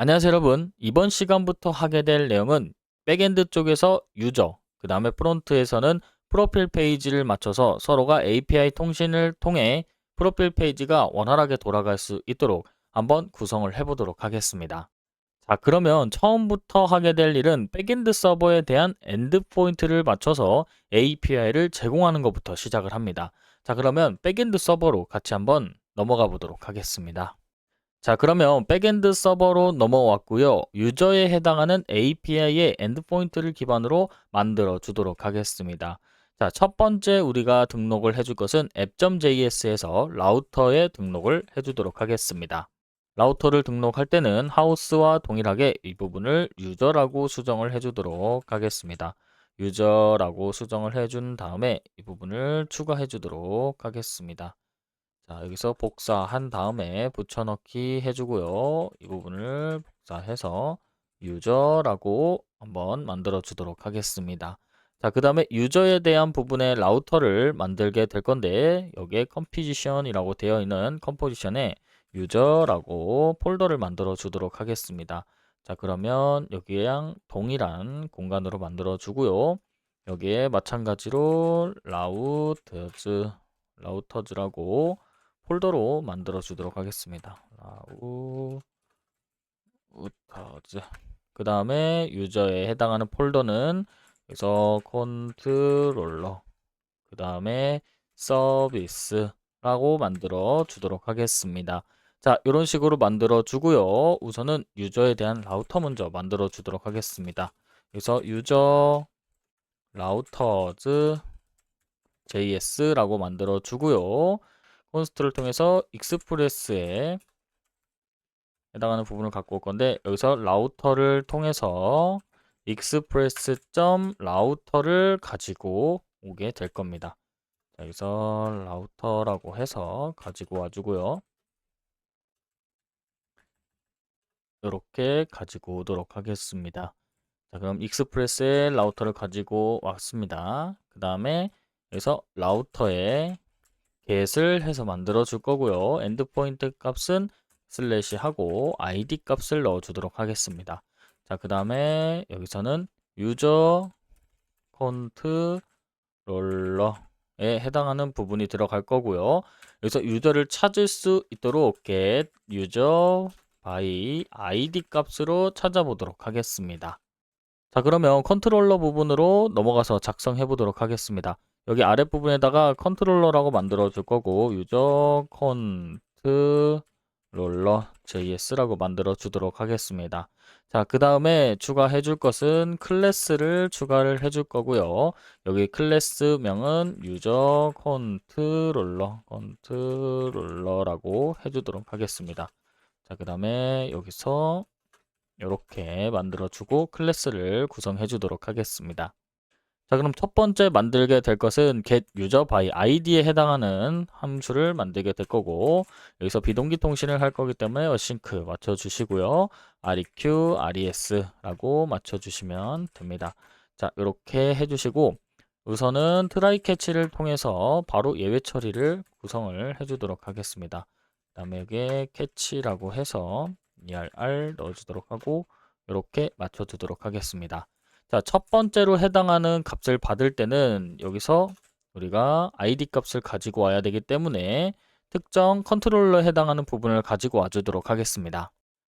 안녕하세요 여러분. 이번 시간부터 하게 될 내용은 백엔드 쪽에서 유저, 그 다음에 프론트에서는 프로필 페이지를 맞춰서 서로가 API 통신을 통해 프로필 페이지가 원활하게 돌아갈 수 있도록 한번 구성을 해보도록 하겠습니다. 자, 그러면 처음부터 하게 될 일은 백엔드 서버에 대한 엔드포인트를 맞춰서 API를 제공하는 것부터 시작을 합니다. 자, 그러면 백엔드 서버로 같이 한번 넘어가 보도록 하겠습니다. 자, 그러면 백엔드 서버로 넘어왔고요. 유저에 해당하는 API의 엔드포인트를 기반으로 만들어 주도록 하겠습니다. 자, 첫 번째 우리가 등록을 해줄 것은 app.js에서 라우터에 등록을 해주도록 하겠습니다. 라우터를 등록할 때는 하우스와 동일하게 이 부분을 유저라고 수정을 해주도록 하겠습니다. 유저라고 수정을 해준 다음에 이 부분을 추가해 주도록 하겠습니다. 자, 여기서 복사한 다음에 붙여넣기 해주고요. 이 부분을 복사해서 유저라고 한번 만들어 주도록 하겠습니다. 자, 그 다음에 유저에 대한 부분의 라우터를 만들게 될 건데 여기에 컴포지션이라고 되어 있는 컴포지션에 유저라고 폴더를 만들어 주도록 하겠습니다. 자, 그러면 여기에 동일한 공간으로 만들어 주고요. 여기에 마찬가지로 라우터즈라고 폴더로 만들어 주도록 하겠습니다. 라우터즈. 그 다음에 유저에 해당하는 폴더는 여기서 컨트롤러, 그 다음에 서비스라고 만들어 주도록 하겠습니다. 자, 이런 식으로 만들어 주고요. 우선은 유저에 대한 라우터 먼저 만들어 주도록 하겠습니다. 그래서 유저 라우터즈 JS라고 만들어 주고요. 콘스트를 통해서 익스프레스에 해당하는 부분을 갖고 올 건데 여기서 라우터를 통해서 express.router를 가지고 오게 될 겁니다. 자, 여기서 라우터라고 해서 가지고 와주고요. 이렇게 가지고 오도록 하겠습니다. 자, 그럼 익스프레스의 라우터를 가지고 왔습니다. 그 다음에 여기서 라우터에 get을 해서 만들어 줄 거고요. 엔드포인트 값은 슬래시 하고 id 값을 넣어 주도록 하겠습니다. 자, 그 다음에 여기서는 유저 컨트롤러에 해당하는 부분이 들어갈 거고요. 여기서 유저를 찾을 수 있도록 get user by id 값으로 찾아보도록 하겠습니다. 자, 그러면 컨트롤러 부분으로 넘어가서 작성해 보도록 하겠습니다. 여기 아랫부분에다가 컨트롤러라고 만들어 줄 거고 유저 컨트롤러 JS라고 만들어 주도록 하겠습니다. 자, 그 다음에 추가해 줄 것은 클래스를 추가를 해 줄 거고요. 여기 클래스명은 유저 컨트롤러라고 해 주도록 하겠습니다. 자, 그 다음에 여기서 이렇게 만들어주고 클래스를 구성해 주도록 하겠습니다. 자, 그럼 첫 번째 만들게 될 것은 get user by id에 해당하는 함수를 만들게 될 거고 여기서 비동기 통신을 할 거기 때문에 async 맞춰주시고요. req, res라고 맞춰주시면 됩니다. 자, 이렇게 해주시고 우선은 try catch를 통해서 바로 예외 처리를 구성을 해주도록 하겠습니다. 그 다음에 여기에 catch라고 해서 ERR 넣어주도록 하고 이렇게 맞춰주도록 하겠습니다. 자, 첫 번째로 해당하는 값을 받을 때는 여기서 우리가 id 값을 가지고 와야 되기 때문에 특정 컨트롤러에 해당하는 부분을 가지고 와주도록 하겠습니다.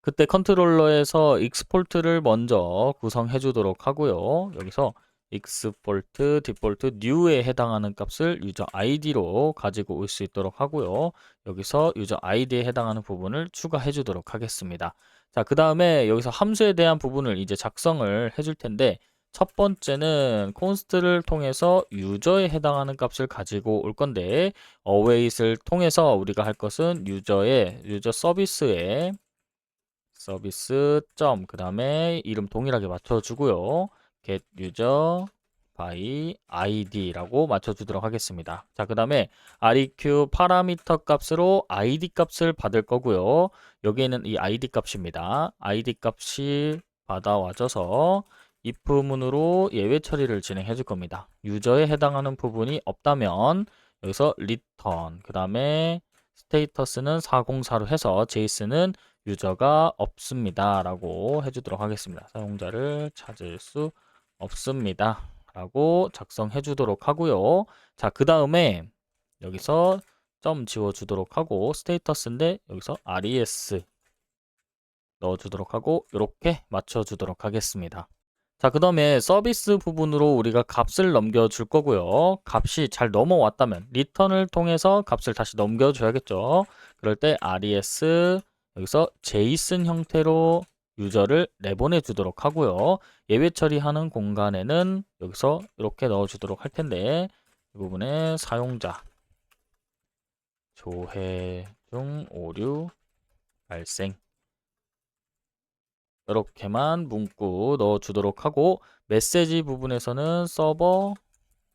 그때 컨트롤러에서 export를 먼저 구성해 주도록 하고요. 여기서 export default new에 해당하는 값을 유저 id로 가지고 올 수 있도록 하고요. 여기서 유저 id에 해당하는 부분을 추가해 주도록 하겠습니다. 자, 그 다음에 여기서 함수에 대한 부분을 이제 작성을 해줄 텐데 첫 번째는 const를 통해서 유저에 해당하는 값을 가지고 올 건데 await을 통해서 우리가 할 것은 유저 서비스에 서비스 점 그 다음에 이름 동일하게 맞춰주고요. get user by id라고 맞춰주도록 하겠습니다. 자, 그 다음에 req 파라미터 값으로 id 값을 받을 거고요. 여기에는 이 id 값입니다. id 값이 받아와줘서 if문으로 예외 처리를 진행해 줄 겁니다. 유저에 해당하는 부분이 없다면 여기서 return 그 다음에 스테이터스는 404로 해서 제이슨은 유저가 없습니다 라고 해주도록 하겠습니다. 사용자를 찾을 수 없습니다 라고 작성해 주도록 하고요. 자, 그 다음에 여기서 점 지워 주도록 하고 스테이터스인데 여기서 res 넣어 주도록 하고 이렇게 맞춰 주도록 하겠습니다. 자, 그 다음에 서비스 부분으로 우리가 값을 넘겨줄 거고요. 값이 잘 넘어왔다면 리턴을 통해서 값을 다시 넘겨줘야겠죠. 그럴 때 res 여기서 제이슨 형태로 유저를 내보내 주도록 하고요. 예외 처리하는 공간에는 여기서 이렇게 넣어 주도록 할 텐데 이 부분에 사용자 조회 중 오류 발생 이렇게만 문구 넣어 주도록 하고 메시지 부분에서는 서버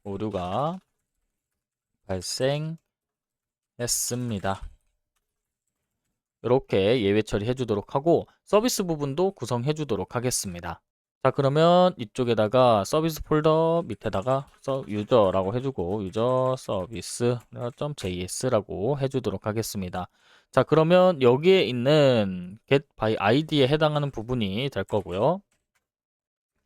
오류가 발생했습니다. 이렇게 예외 처리해 주도록 하고 서비스 부분도 구성해 주도록 하겠습니다. 자, 그러면 이쪽에다가 서비스 폴더 밑에다가 유저라고 해주고 유저 서비스.js라고 해주도록 하겠습니다. 자, 그러면 여기에 있는 get by id에 해당하는 부분이 될 거고요.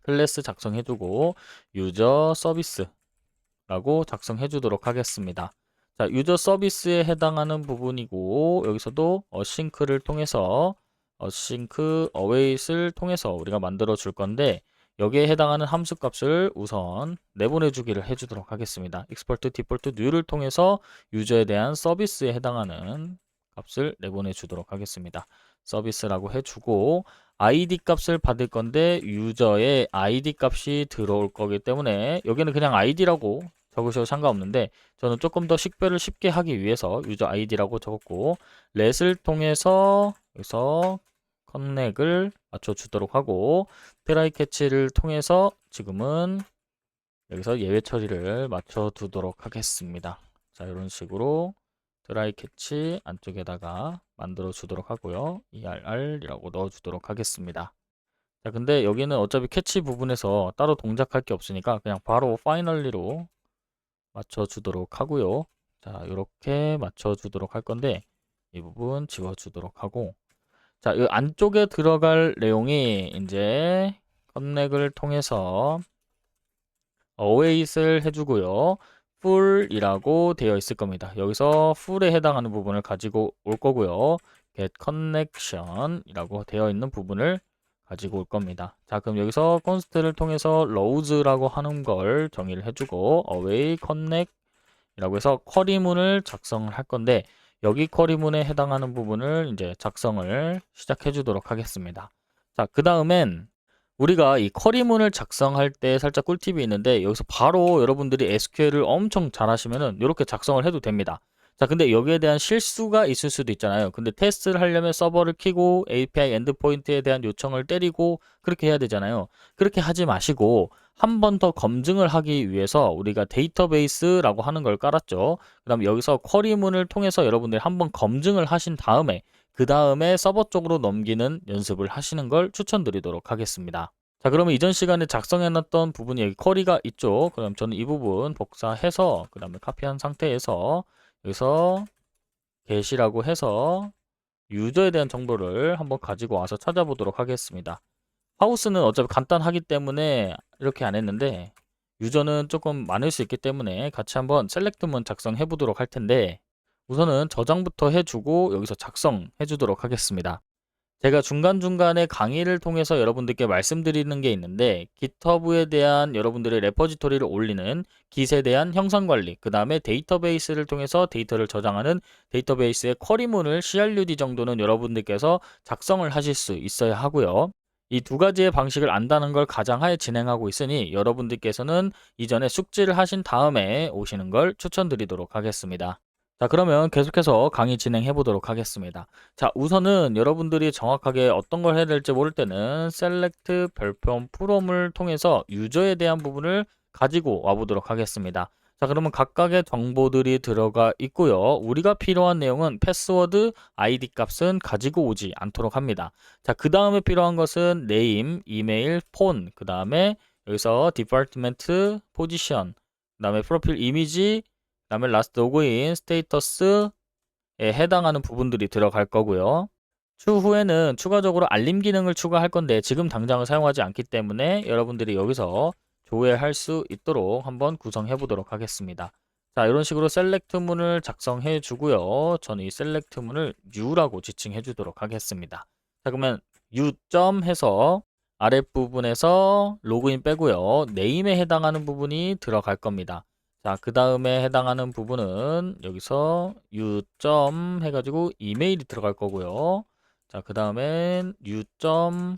클래스 작성해주고 유저 서비스라고 작성해 주도록 하겠습니다. 자, 유저 서비스에 해당하는 부분이고 여기서도 어싱크를 통해서 어싱크 await을 통해서 우리가 만들어 줄 건데 여기에 해당하는 함수 값을 우선 내보내 주기를 해주도록 하겠습니다. export default new를 통해서 유저에 대한 서비스에 해당하는 값을 내보내 주도록 하겠습니다. 서비스라고 해주고 id 값을 받을 건데 유저의 id 값이 들어올 거기 때문에 여기는 그냥 id라고 적으셔도 상관없는데 저는 조금 더 식별을 쉽게 하기 위해서 유저 id라고 적었고 let을 통해서 여기서 커넥을 맞춰주도록 하고 트라이 캐치를 통해서 지금은 여기서 예외 처리를 맞춰두도록 하겠습니다. 자, 이런 식으로 트라이 캐치 안쪽에다가 만들어 주도록 하고요. ERR이라고 넣어 주도록 하겠습니다. 자, 근데 여기는 어차피 캐치 부분에서 따로 동작할 게 없으니까 그냥 바로 파이널리로 맞춰 주도록 하고요. 자, 이렇게 맞춰 주도록 할 건데 이 부분 지워 주도록 하고 자, 이 안쪽에 들어갈 내용이 이제 커넥을 통해서 await을 해주고요. full이라고 되어 있을 겁니다. 여기서 full에 해당하는 부분을 가지고 올 거고요. get connection이라고 되어 있는 부분을 가지고 올 겁니다. 자, 그럼 여기서 const를 통해서 loads라고 하는 걸 정의를 해주고 await connect이라고 해서 쿼리문을 작성을 할 건데 여기 쿼리문에 해당하는 부분을 이제 작성을 시작해 주도록 하겠습니다. 자, 그 다음엔 우리가 이 쿼리문을 작성할 때 살짝 꿀팁이 있는데 여기서 바로 여러분들이 SQL을 엄청 잘하시면은 이렇게 작성을 해도 됩니다. 자, 근데 여기에 대한 실수가 있을 수도 있잖아요. 근데 테스트를 하려면 서버를 키고 API 엔드포인트에 대한 요청을 때리고 그렇게 해야 되잖아요. 그렇게 하지 마시고 한 번 더 검증을 하기 위해서 우리가 데이터베이스라고 하는 걸 깔았죠. 그 다음 여기서 쿼리문을 통해서 여러분들이 한번 검증을 하신 다음에 그 다음에 서버 쪽으로 넘기는 연습을 하시는 걸 추천드리도록 하겠습니다. 자, 그러면 이전 시간에 작성해놨던 부분이 여기 쿼리가 있죠. 그럼 저는 이 부분 복사해서 그 다음에 카피한 상태에서 여기서 get이라고 해서 유저에 대한 정보를 한번 가지고 와서 찾아보도록 하겠습니다. 하우스는 어차피 간단하기 때문에 이렇게 안 했는데 유저는 조금 많을 수 있기 때문에 같이 한번 셀렉트문 작성해 보도록 할 텐데 우선은 저장부터 해주고 여기서 작성해 주도록 하겠습니다. 제가 중간중간에 강의를 통해서 여러분들께 말씀드리는 게 있는데 GitHub에 대한 여러분들의 레포지토리를 올리는 Git에 대한 형상관리 그 다음에 데이터베이스를 통해서 데이터를 저장하는 데이터베이스의 쿼리문을 CRUD 정도는 여러분들께서 작성을 하실 수 있어야 하고요. 이 두 가지의 방식을 안다는 걸 가장하에 진행하고 있으니 여러분들께서는 이전에 숙지를 하신 다음에 오시는 걸 추천드리도록 하겠습니다. 자, 그러면 계속해서 강의 진행해 보도록 하겠습니다. 자, 우선은 여러분들이 정확하게 어떤 걸 해야 될지 모를 때는 select 별표 from을 통해서 유저에 대한 부분을 가지고 와 보도록 하겠습니다. 자, 그러면 각각의 정보들이 들어가 있고요. 우리가 필요한 내용은 패스워드, ID 값은 가지고 오지 않도록 합니다. 자, 그 다음에 필요한 것은 name, 이메일, 폰, 그 다음에 여기서 department, position, 그 다음에 프로필 이미지, 그 다음에 라스트 로그인, 스테이터스, 해당하는 부분들이 들어갈 거고요. 추후에는 추가적으로 알림 기능을 추가할 건데 지금 당장은 사용하지 않기 때문에 여러분들이 여기서 조회할 수 있도록 한번 구성해 보도록 하겠습니다. 자, 이런 식으로 셀렉트 문을 작성해 주고요. 저는 이 셀렉트 문을 U라고 지칭해 주도록 하겠습니다. 자, 그러면 U 점 해서 아랫부분에서 로그인 빼고요. 네임에 해당하는 부분이 들어갈 겁니다. 자, 그 다음에 해당하는 부분은 여기서 U 점 해가지고 이메일이 들어갈 거고요. 자, 그 다음엔 U 점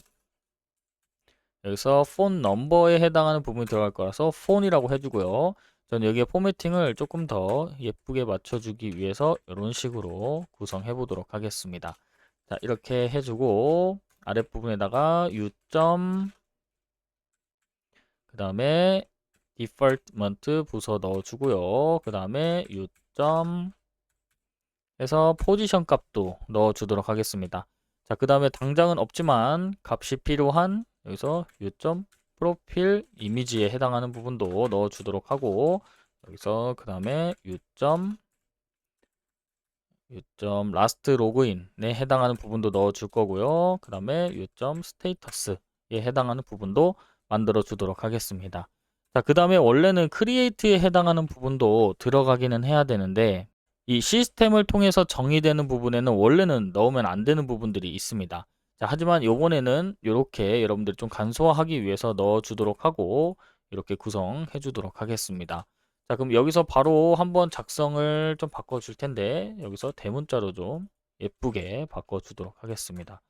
여기서 폰 넘버에 해당하는 부분이 들어갈 거라서 폰이라고 해주고요. 저는 여기에 포매팅을 조금 더 예쁘게 맞춰주기 위해서 이런 식으로 구성해 보도록 하겠습니다. 자, 이렇게 해주고 아랫부분에다가 U 점 그 다음에 디폴트먼트 부서 넣어주고요. 그 다음에 U 점 해서 포지션 값도 넣어주도록 하겠습니다. 자, 그 다음에 당장은 없지만 값이 필요한 여기서 U 점 프로필 이미지에 해당하는 부분도 넣어주도록 하고 여기서 그 다음에 U 점 라스트 로그인에 해당하는 부분도 넣어줄 거고요. 그 다음에 U 점 스테이터스에 해당하는 부분도 만들어 주도록 하겠습니다. 자, 그 다음에 원래는 크리에이트에 해당하는 부분도 들어가기는 해야 되는데 이 시스템을 통해서 정의되는 부분에는 원래는 넣으면 안 되는 부분들이 있습니다. 자, 하지만 요번에는 이렇게 여러분들이 좀 간소화하기 위해서 넣어주도록 하고 이렇게 구성해 주도록 하겠습니다. 자, 그럼 여기서 바로 한번 작성을 좀 바꿔줄 텐데 여기서 대문자로 좀 예쁘게 바꿔주도록 하겠습니다.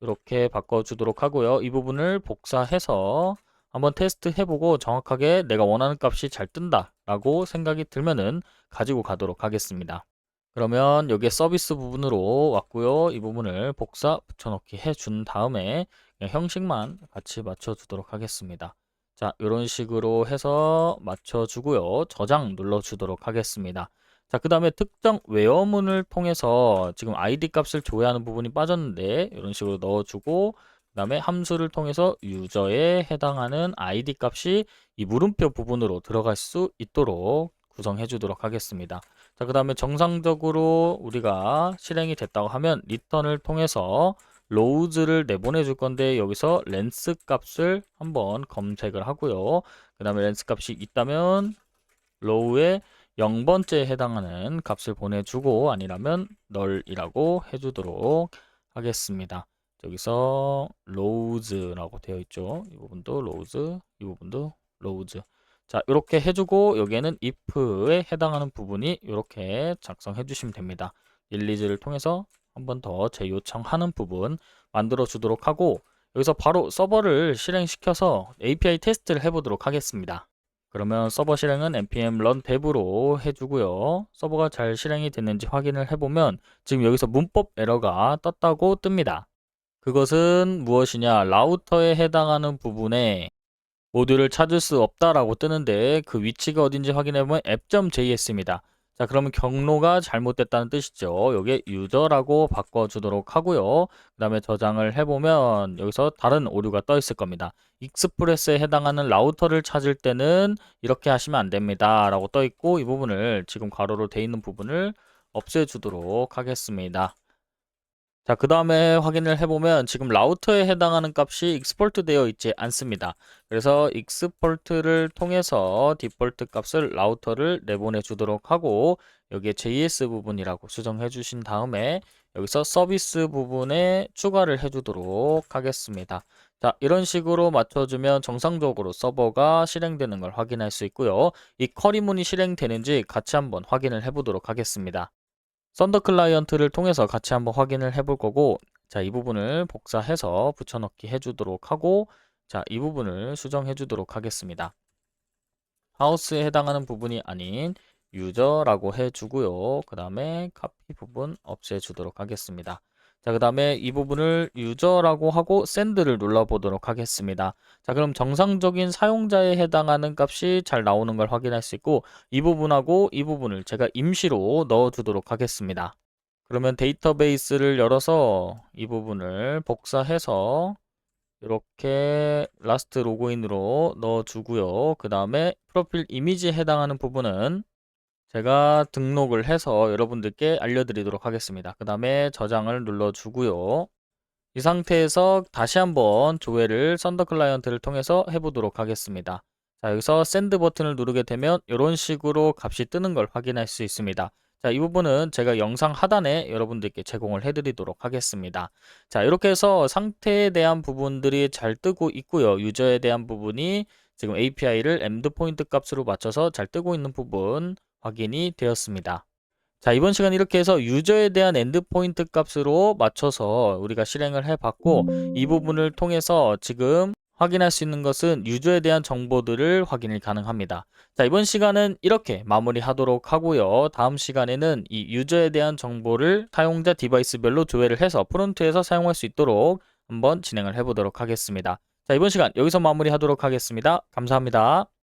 이렇게 바꿔주도록 하고요. 이 부분을 복사해서 한번 테스트 해보고 정확하게 내가 원하는 값이 잘 뜬다 라고 생각이 들면은 가지고 가도록 하겠습니다. 그러면 여기에 서비스 부분으로 왔고요. 이 부분을 복사 붙여넣기 해준 다음에 그냥 형식만 같이 맞춰주도록 하겠습니다. 자, 이런 식으로 해서 맞춰주고요. 저장 눌러주도록 하겠습니다. 자, 그 다음에 특정 웨어문을 통해서 지금 ID 값을 조회하는 부분이 빠졌는데 이런 식으로 넣어주고 그 다음에 함수를 통해서 유저에 해당하는 ID 값이 이 물음표 부분으로 들어갈 수 있도록 구성해 주도록 하겠습니다. 자, 그 다음에 정상적으로 우리가 실행이 됐다고 하면 리턴을 통해서 로우즈를 내보내 줄 건데 여기서 렌스 값을 한번 검색을 하고요. 그 다음에 렌스 값이 있다면 로우에 0번째에 해당하는 값을 보내주고 아니라면 널이라고 해주도록 하겠습니다. 여기서 로우즈라고 되어 있죠. 이 부분도 로우즈, 이 부분도 로우즈. 자, 이렇게 해주고 여기에는 if에 해당하는 부분이 이렇게 작성해 주시면 됩니다. 릴리즈를 통해서 한 번 더 재요청하는 부분 만들어 주도록 하고 여기서 바로 서버를 실행시켜서 API 테스트를 해보도록 하겠습니다. 그러면 서버 실행은 npm run dev로 해주고요. 서버가 잘 실행이 됐는지 확인을 해보면 지금 여기서 문법 에러가 떴다고 뜹니다. 그것은 무엇이냐? 라우터에 해당하는 부분에 모듈을 찾을 수 없다라고 뜨는데 그 위치가 어딘지 확인해보면 app.js입니다. 자, 그러면 경로가 잘못됐다는 뜻이죠. 여기에 유저라고 바꿔주도록 하고요. 그 다음에 저장을 해보면 여기서 다른 오류가 떠 있을 겁니다. 익스프레스에 해당하는 라우터를 찾을 때는 이렇게 하시면 안 됩니다. 라고 떠 있고 이 부분을 지금 괄호로 돼 있는 부분을 없애주도록 하겠습니다. 자, 그 다음에 확인을 해보면 지금 라우터에 해당하는 값이 익스포트 되어 있지 않습니다. 그래서 익스포트를 통해서 디폴트 값을 라우터를 내보내 주도록 하고 여기에 JS 부분이라고 수정해 주신 다음에 여기서 서비스 부분에 추가를 해 주도록 하겠습니다. 자, 이런 식으로 맞춰주면 정상적으로 서버가 실행되는 걸 확인할 수 있고요. 이 쿼리문이 실행되는지 같이 한번 확인을 해 보도록 하겠습니다. 썬더 클라이언트를 통해서 같이 한번 확인을 해볼 거고 자, 이 부분을 복사해서 붙여넣기 해주도록 하고 자, 이 부분을 수정해 주도록 하겠습니다. 하우스에 해당하는 부분이 아닌 유저라고 해주고요. 그 다음에 카피 부분 없애주도록 하겠습니다. 자, 그 다음에 이 부분을 유저라고 하고 샌드를 눌러보도록 하겠습니다. 자, 그럼 정상적인 사용자에 해당하는 값이 잘 나오는 걸 확인할 수 있고 이 부분하고 이 부분을 제가 임시로 넣어주도록 하겠습니다. 그러면 데이터베이스를 열어서 이 부분을 복사해서 이렇게 라스트 로그인으로 넣어주고요. 그 다음에 프로필 이미지에 해당하는 부분은 제가 등록을 해서 여러분들께 알려드리도록 하겠습니다. 그 다음에 저장을 눌러주고요. 이 상태에서 다시 한번 조회를 썬더 클라이언트를 통해서 해보도록 하겠습니다. 자, 여기서 샌드 버튼을 누르게 되면 이런 식으로 값이 뜨는 걸 확인할 수 있습니다. 자, 이 부분은 제가 영상 하단에 여러분들께 제공을 해드리도록 하겠습니다. 자, 이렇게 해서 상태에 대한 부분들이 잘 뜨고 있고요. 유저에 대한 부분이 지금 API를 엔드포인트 값으로 맞춰서 잘 뜨고 있는 부분 확인이 되었습니다. 자, 이번 시간 이렇게 해서 유저에 대한 엔드포인트 값으로 맞춰서 우리가 실행을 해봤고, 이 부분을 통해서 지금 확인할 수 있는 것은 유저에 대한 정보들을 확인이 가능합니다. 자, 이번 시간은 이렇게 마무리하도록 하고요. 다음 시간에는 이 유저에 대한 정보를 사용자 디바이스별로 조회를 해서 프론트에서 사용할 수 있도록 한번 진행을 해보도록 하겠습니다. 자, 이번 시간 여기서 마무리하도록 하겠습니다. 감사합니다.